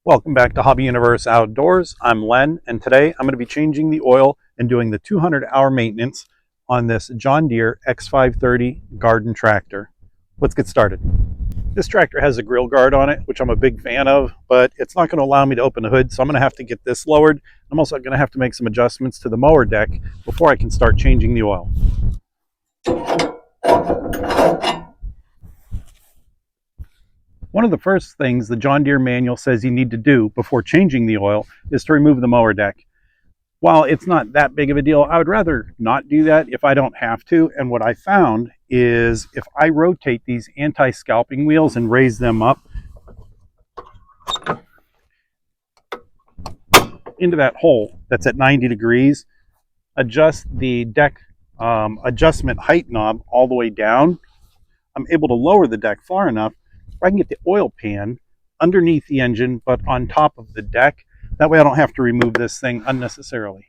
Welcome back to Hobby Universe Outdoors. I'm Len, and today I'm going to be changing the oil and doing the 200-hour maintenance on this John Deere X530 garden tractor. Let's get started. This tractor has a grill guard on it, which I'm a big fan of, but it's not going to allow me to open the hood, so I'm going to have to get this lowered. I'm also going to have to make some adjustments to the mower deck before I can start changing the oil. One of the first things the John Deere manual says you need to do before changing the oil is to remove the mower deck. While it's not that big of a deal, I would rather not do that if I don't have to. And what I found is if I rotate these anti-scalping wheels and raise them up into that hole that's at 90 degrees, adjust the deck adjustment height knob all the way down, I'm able to lower the deck far enough where I can get the oil pan underneath the engine but on top of the deck. That way I don't have to remove this thing unnecessarily.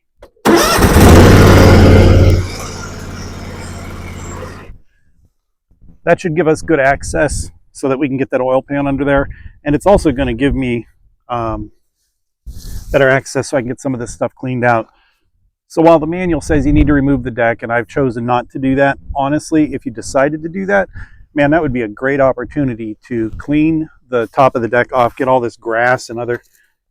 That should give us good access so that we can get that oil pan under there. And it's also going to give me better access so I can get some of this stuff cleaned out. So while the manual says you need to remove the deck, and I've chosen not to do that, honestly, if you decided to do that, man, that would be a great opportunity to clean the top of the deck off, get all this grass and other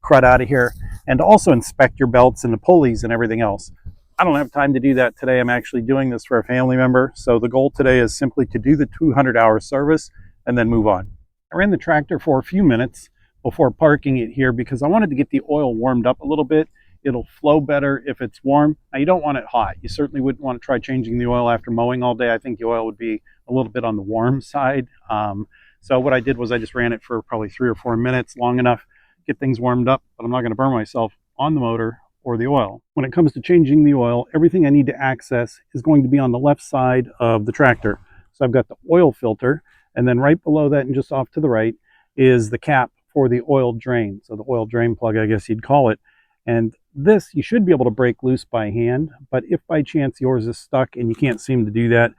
crud out of here, and also inspect your belts and the pulleys and everything else. I don't have time to do that today. I'm actually doing this for a family member. So the goal today is simply to do the 200-hour service and then move on. I ran the tractor for a few minutes before parking it here because I wanted to get the oil warmed up a little bit. It'll flow better if it's warm. Now, you don't want it hot. You certainly wouldn't want to try changing the oil after mowing all day. I think the oil would be a little bit on the warm side. So what I did was I just ran it for probably 3 or 4 minutes, long enough to get things warmed up, but I'm not going to burn myself on the motor or the oil. When it comes to changing the oil, everything I need to access is going to be on the left side of the tractor. So I've got the oil filter, and then right below that and just off to the right is the cap for the oil drain. So the oil drain plug, I guess you'd call it. And this you should be able to break loose by hand, but if by chance yours is stuck and you can't seem to do that,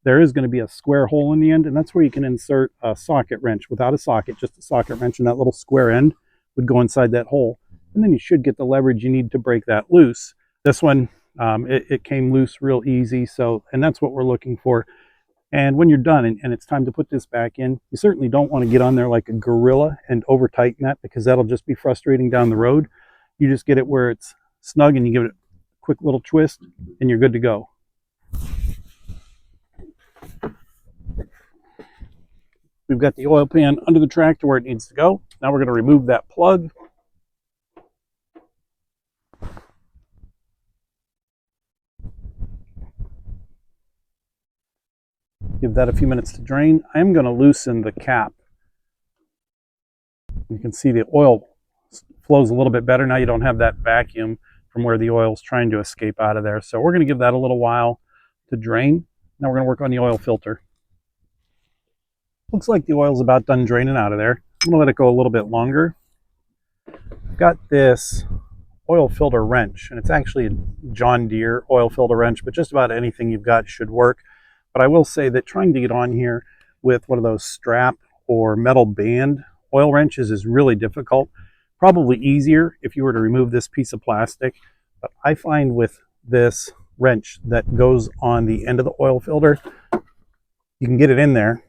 there is going to be a square hole in the end, and that's where you can insert a socket wrench. Without a socket, just a socket wrench, and that little square end would go inside that hole, and then you should get the leverage you need to break that loose. This one, it came loose real easy, and that's what we're looking for. And when you're done and it's time to put this back in, you certainly don't want to get on there like a gorilla and over tighten that, because that'll just be frustrating down the road. You just get it where it's snug and you give it a quick little twist and you're good to go. We've got the oil pan under the tractor where it needs to go. Now we're going to remove that plug. Give that a few minutes to drain. I am going to loosen the cap. You can see the oil flows a little bit better. Now you don't have that vacuum from where the oil is trying to escape out of there. So we're going to give that a little while to drain. Now we're going to work on the oil filter. Looks like the oil's about done draining out of there. I'm going to let it go a little bit longer. I've got this oil filter wrench, and it's actually a John Deere oil filter wrench, but just about anything you've got should work. But I will say that trying to get on here with one of those strap or metal band oil wrenches is really difficult. Probably easier if you were to remove this piece of plastic, but I find with this wrench that goes on the end of the oil filter, you can get it in there,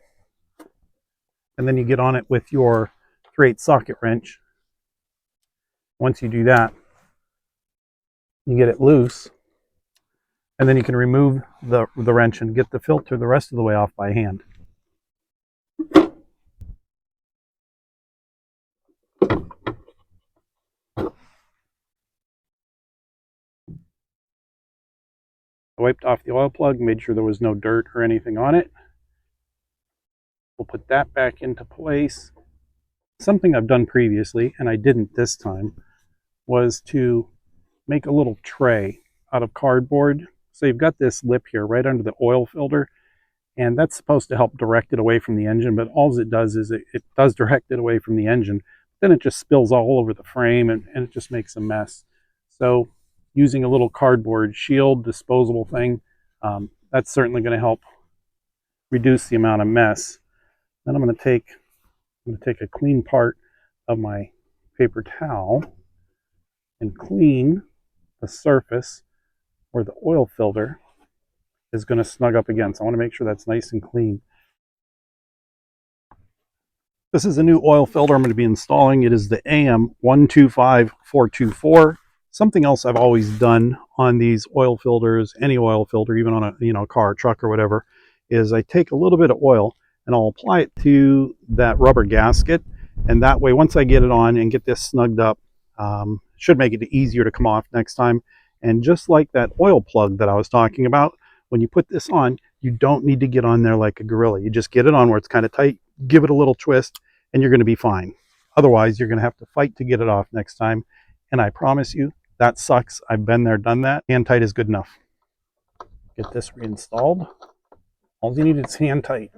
and then you get on it with your 3/8 socket wrench. Once you do that, you get it loose, and then you can remove the wrench and get the filter the rest of the way off by hand. I wiped off the oil plug, made sure there was no dirt or anything on it. We'll put that back into place. Something I've done previously, and I didn't this time, was to make a little tray out of cardboard. So you've got this lip here right under the oil filter, and that's supposed to help direct it away from the engine, but all it does is it does direct it away from the engine. Then it just spills all over the frame, and it just makes a mess. So using a little cardboard shield disposable thing, that's certainly going to help reduce the amount of mess. Then I'm going to take a clean part of my paper towel and clean the surface where the oil filter is going to snug up against. I want to make sure that's nice and clean. This is a new oil filter I'm going to be installing. It is the AM125424. Something else I've always done on these oil filters, any oil filter, even on a car, truck, or whatever, is I take a little bit of oil and I'll apply it to that rubber gasket, and that way once I get it on and get this snugged up, should make it easier to come off next time. And just like that oil plug that I was talking about, when you put this on, you don't need to get on there like a gorilla. You just get it on where it's kind of tight, give it a little twist, and you're going to be fine. Otherwise, you're going to have to fight to get it off next time. And I promise you, that sucks. I've been there, done that. Hand tight is good enough. Get this reinstalled. All you need is hand tight.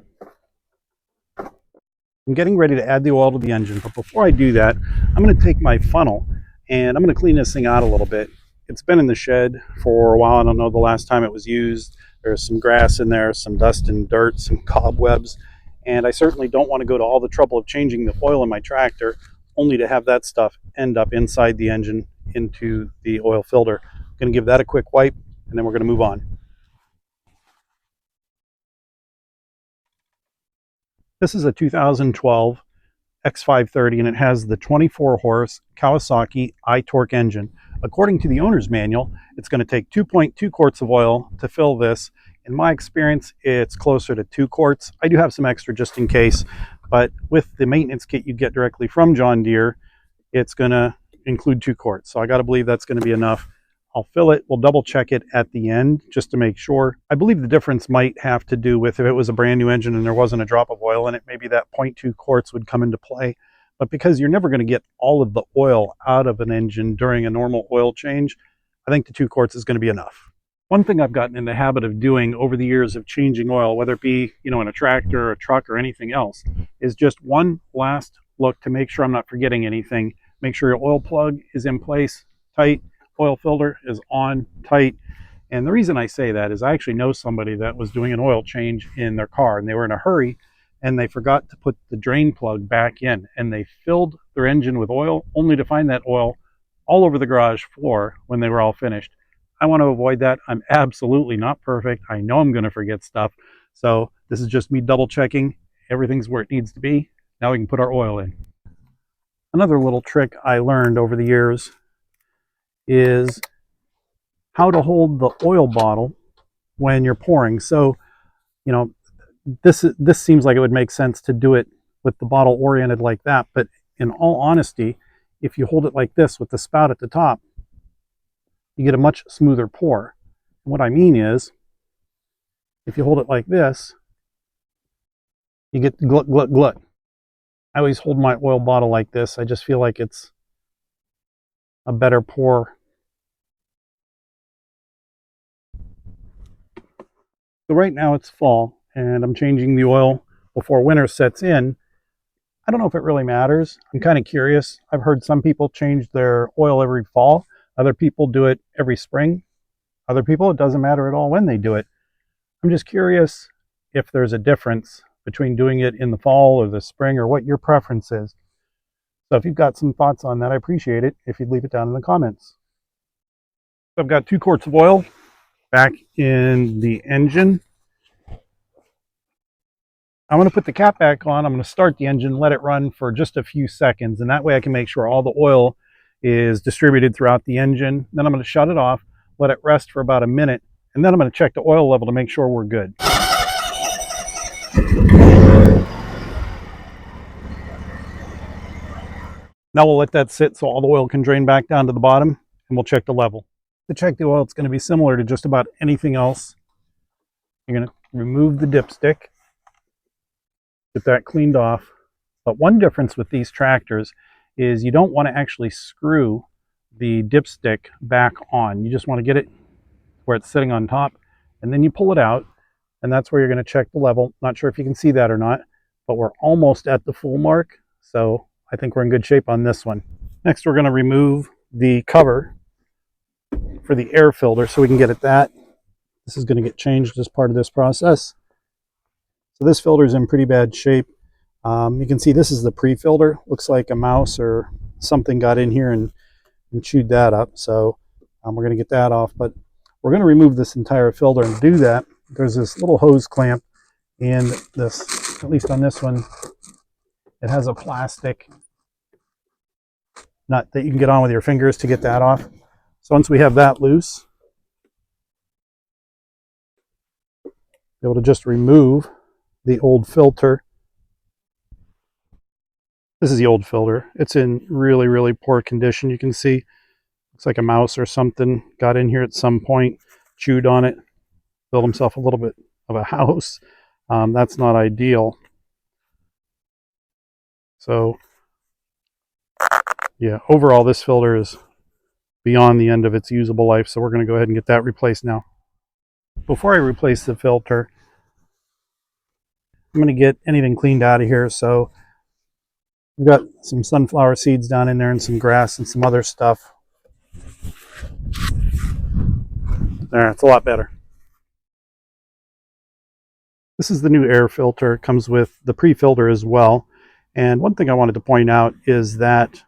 I'm getting ready to add the oil to the engine, but before I do that, I'm going to take my funnel and I'm going to clean this thing out a little bit. It's been in the shed for a while. I don't know the last time it was used. There's some grass in there, some dust and dirt, some cobwebs, and I certainly don't want to go to all the trouble of changing the oil in my tractor only to have that stuff end up inside the engine into the oil filter. I'm going to give that a quick wipe and then we're going to move on. This is a 2012 X530 and it has the 24 horse Kawasaki iTorque engine. According to the owner's manual, it's going to take 2.2 quarts of oil to fill this. In my experience, it's closer to 2 quarts. I do have some extra just in case, but with the maintenance kit you get directly from John Deere, it's going to include 2 quarts. So I got to believe that's going to be enough. I'll fill it. We'll double check it at the end just to make sure. I believe the difference might have to do with if it was a brand new engine and there wasn't a drop of oil in it, maybe that 0.2 quarts would come into play. But because you're never going to get all of the oil out of an engine during a normal oil change, I think the 2 quarts is going to be enough. One thing I've gotten in the habit of doing over the years of changing oil, whether it be, in a tractor or a truck or anything else, is just one last look to make sure I'm not forgetting anything. Make sure your oil plug is in place, tight, oil filter is on, tight. And the reason I say that is I actually know somebody that was doing an oil change in their car and they were in a hurry and they forgot to put the drain plug back in and they filled their engine with oil only to find that oil all over the garage floor when they were all finished. I want to avoid that. I'm absolutely not perfect. I know I'm going to forget stuff. So this is just me double checking. Everything's where it needs to be. Now we can put our oil in. Another little trick I learned over the years is how to hold the oil bottle when you're pouring. So, this seems like it would make sense to do it with the bottle oriented like that. But in all honesty, if you hold it like this with the spout at the top, you get a much smoother pour. And what I mean is, if you hold it like this, you get glut, glut, glut. I always hold my oil bottle like this. I just feel like it's a better pour. So right now it's fall and I'm changing the oil before winter sets in. I don't know if it really matters. I'm kind of curious. I've heard some people change their oil every fall. Other people do it every spring. Other people, it doesn't matter at all when they do it. I'm just curious if there's a difference between doing it in the fall or the spring or what your preference is. So if you've got some thoughts on that, I appreciate it if you'd leave it down in the comments. So I've got 2 quarts of oil back in the engine. I'm going to put the cap back on. I'm going to start the engine, let it run for just a few seconds, and that way I can make sure all the oil is distributed throughout the engine. Then I'm going to shut it off, let it rest for about a minute, and then I'm going to check the oil level to make sure we're good. Now we'll let that sit so all the oil can drain back down to the bottom, and we'll check the level. To check the oil, it's going to be similar to just about anything else. You're going to remove the dipstick, get that cleaned off. But one difference with these tractors is you don't want to actually screw the dipstick back on. You just want to get it where it's sitting on top, and then you pull it out, and that's where you're going to check the level. Not sure if you can see that or not, but we're almost at the full mark, so I think we're in good shape on this one. Next, we're going to remove the cover for the air filter so we can get at that. This is going to get changed as part of this process. So this filter is in pretty bad shape. You can see this is the pre-filter. Looks like a mouse or something got in here and chewed that up. So we're going to get that off, but we're going to remove this entire filter. And to do that, there's this little hose clamp, and this, at least on this one, it has a plastic nut that you can get on with your fingers to get that off. So once we have that loose, be able to just remove the old filter. This is the old filter. It's in really, really poor condition. You can see looks like a mouse or something got in here at some point, chewed on it, built himself a little bit of a house. That's not ideal. So yeah, overall this filter is beyond the end of its usable life, so we're going to go ahead and get that replaced now. Before I replace the filter, I'm going to get anything cleaned out of here. So we've got some sunflower seeds down in there and some grass and some other stuff. There, it's a lot better. This is the new air filter. It comes with the pre-filter as well. And one thing I wanted to point out is that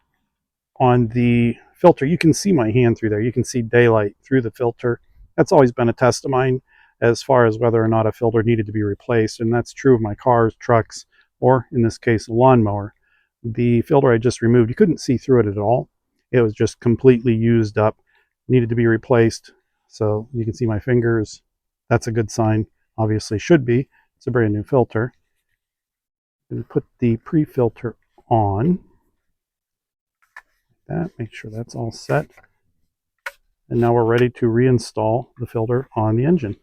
on the filter, you can see my hand through there. You can see daylight through the filter. That's always been a test of mine as far as whether or not a filter needed to be replaced. And that's true of my cars, trucks, or in this case, a lawnmower. The filter I just removed, you couldn't see through it at all. It was just completely used up, needed to be replaced. So you can see my fingers. That's a good sign. Obviously should be. It's a brand new filter. And put the pre-filter on. That, make sure that's all set. And now we're ready to reinstall the filter on the engine.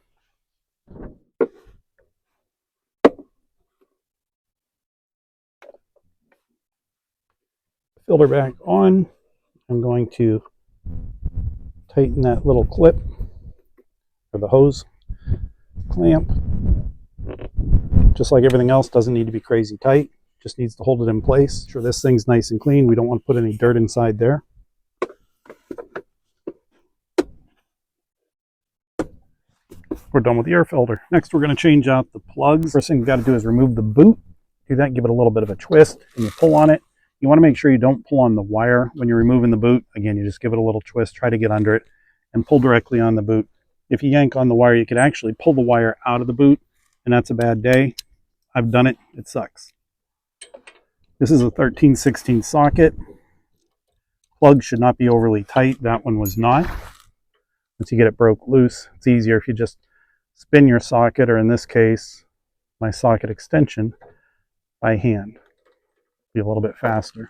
Filter back on. I'm going to tighten that little clip or the hose clamp. Just like everything else, doesn't need to be crazy tight, just needs to hold it in place. Make sure this thing's nice and clean. We don't want to put any dirt inside there. We're done with the air filter. Next, we're going to change out the plugs. First thing we've got to do is remove the boot. Do that, give it a little bit of a twist, and you pull on it. You want to make sure you don't pull on the wire when you're removing the boot. Again, you just give it a little twist, try to get under it, and pull directly on the boot. If you yank on the wire, you could actually pull the wire out of the boot, and that's a bad day. I've done it. It sucks. This is a 13/16 socket. Plug should not be overly tight. That one was not. Once you get it broke loose, it's easier if you just spin your socket, or in this case, my socket extension, by hand. Be a little bit faster.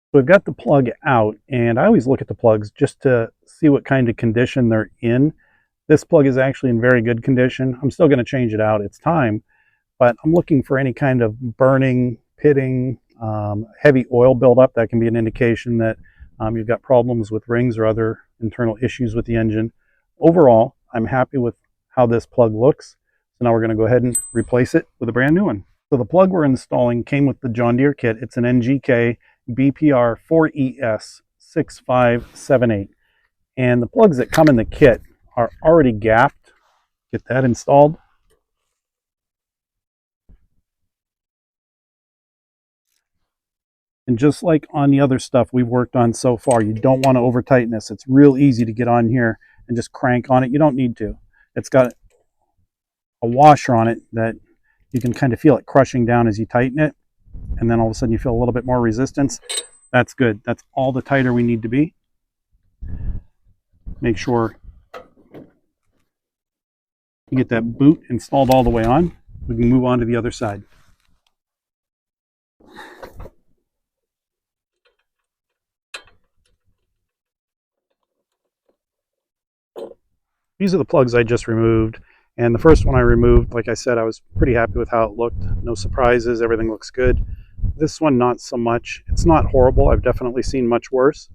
So we've got the plug out, and I always look at the plugs just to see what kind of condition they're in. This plug is actually in very good condition. I'm still going to change it out. It's time, but I'm looking for any kind of burning, pitting, heavy oil buildup. That can be an indication that you've got problems with rings or other internal issues with the engine. Overall, I'm happy with how this plug looks. So now we're going to go ahead and replace it with a brand new one. So the plug we're installing came with the John Deere kit. It's an NGK BPR 4ES 6578. And the plugs that come in the kit are already gapped. Get that installed. And just like on the other stuff we've worked on so far, you don't want to over tighten this. It's real easy to get on here and just crank on it. You don't need to. It's got a washer on it that you can kind of feel it crushing down as you tighten it. And then all of a sudden you feel a little bit more resistance. That's good. That's all the tighter we need to be. Make sure you get that boot installed all the way on. We can move on to the other side. These are the plugs I just removed. And the first one I removed, like I said, I was pretty happy with how it looked. No surprises, everything looks good. This one, not so much. It's not horrible. I've definitely seen much worse.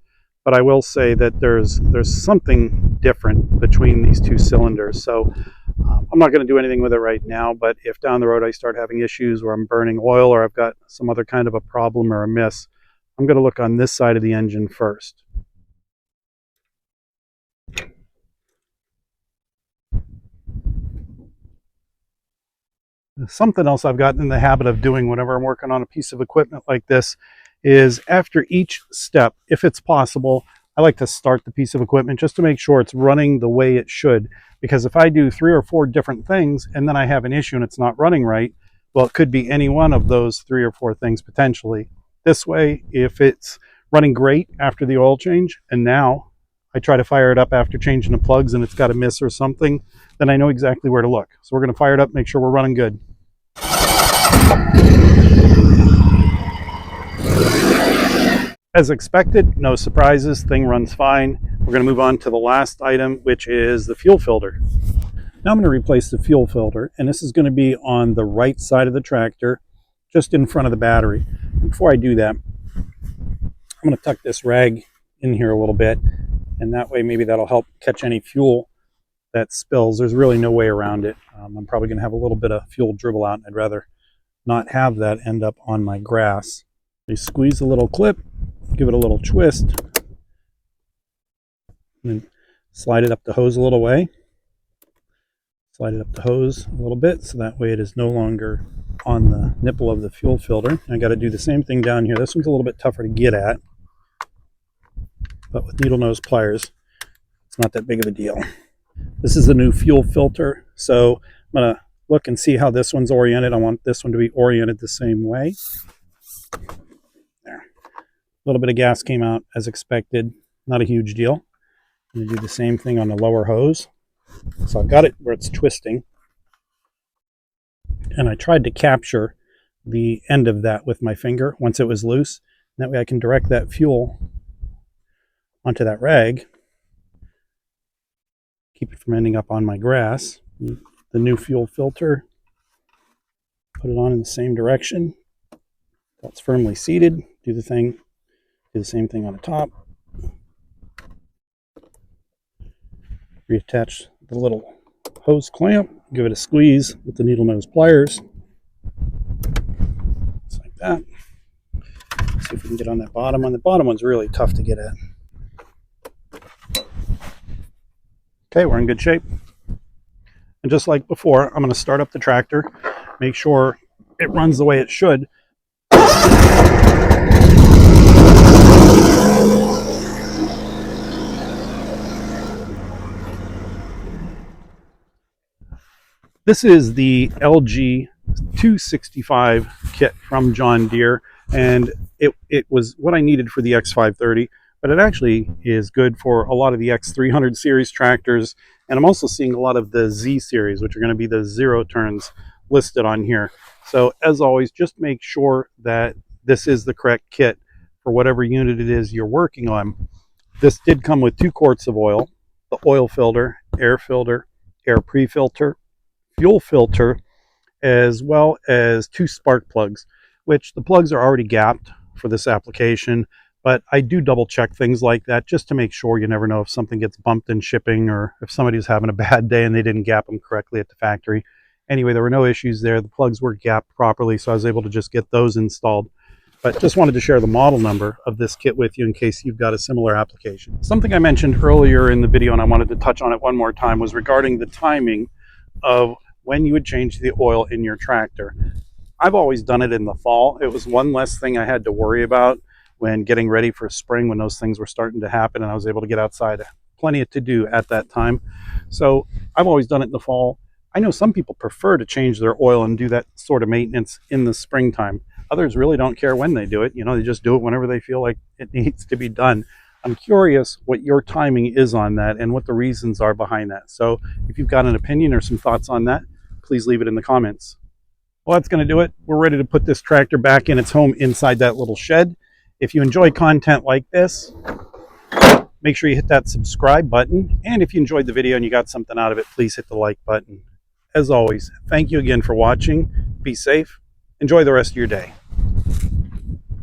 But I will say that there's something different between these two cylinders. So I'm not going to do anything with it right now, but if down the road I start having issues where I'm burning oil or I've got some other kind of a problem or a miss, I'm going to look on this side of the engine first. Something else I've gotten in the habit of doing whenever I'm working on a piece of equipment like this is after each step, if it's possible, I like to start the piece of equipment just to make sure it's running the way it should. Because if I do 3 or 4 different things and then I have an issue and it's not running right, well, it could be any one of those 3 or 4 things potentially. This way, if it's running great after the oil change and now I try to fire it up after changing the plugs and it's got a miss or something, then I know exactly where to look. So we're going to fire it up, make sure we're running good. As expected, no surprises, thing runs fine. We're going to move on to the last item, which is the fuel filter. Now I'm going to replace the fuel filter, and this is going to be on the right side of the tractor, just in front of the battery. And before I do that, I'm going to tuck this rag in here a little bit, and that way maybe that'll help catch any fuel that spills. There's really no way around it. I'm probably going to have a little bit of fuel dribble out, and I'd rather not have that end up on my grass. You squeeze the little clip, give it a little twist, and then slide it up the hose a little way. Slide it up the hose a little bit so that way it is no longer on the nipple of the fuel filter. I got to do the same thing down here. This one's a little bit tougher to get at, but with needle nose pliers, it's not that big of a deal. This is the new fuel filter, so I'm going to look and see how this one's oriented. I want this one to be oriented the same way. There. A little bit of gas came out as expected. Not a huge deal. I'm going to do the same thing on the lower hose. So I've got it where it's twisting. And I tried to capture the end of that with my finger once it was loose. That way I can direct that fuel onto that rag. Keep it from ending up on my grass. The new fuel filter. Put it on in the same direction. That's firmly seated. Do the same thing on the top. Reattach the little hose clamp, give it a squeeze with the needle nose pliers. Just like that. See if we can get on that bottom one. The bottom one's really tough to get at. Okay, we're in good shape. And just like before, I'm going to start up the tractor, make sure it runs the way it should. This is the LG 265 kit from John Deere, and it was what I needed for the X530, but it actually is good for a lot of the X300 series tractors, and I'm also seeing a lot of the Z series, which are going to be the 0 turns listed on here. So as always, just make sure that this is the correct kit for whatever unit it is you're working on. This did come with 2 quarts of oil, the oil filter, air pre-filter, fuel filter, as well as 2 spark plugs, which the plugs are already gapped for this application, but I do double check things like that just to make sure. You never know if something gets bumped in shipping or if somebody's having a bad day and they didn't gap them correctly at the factory. Anyway, there were no issues there. The plugs were gapped properly, so I was able to just get those installed. But just wanted to share the model number of this kit with you in case you've got a similar application. Something I mentioned earlier in the video, and I wanted to touch on it one more time, was regarding the timing of when you would change the oil in your tractor. I've always done it in the fall. It was one less thing I had to worry about when getting ready for spring, when those things were starting to happen and I was able to get outside. Plenty to do at that time. So I've always done it in the fall. I know some people prefer to change their oil and do that sort of maintenance in the springtime. Others really don't care when they do it. They just do it whenever they feel like it needs to be done. I'm curious what your timing is on that and what the reasons are behind that. So if you've got an opinion or some thoughts on that, please leave it in the comments. Well, that's going to do it. We're ready to put this tractor back in its home inside that little shed. If you enjoy content like this, make sure you hit that subscribe button. And if you enjoyed the video and you got something out of it, please hit the like button. As always, thank you again for watching. Be safe. Enjoy the rest of your day.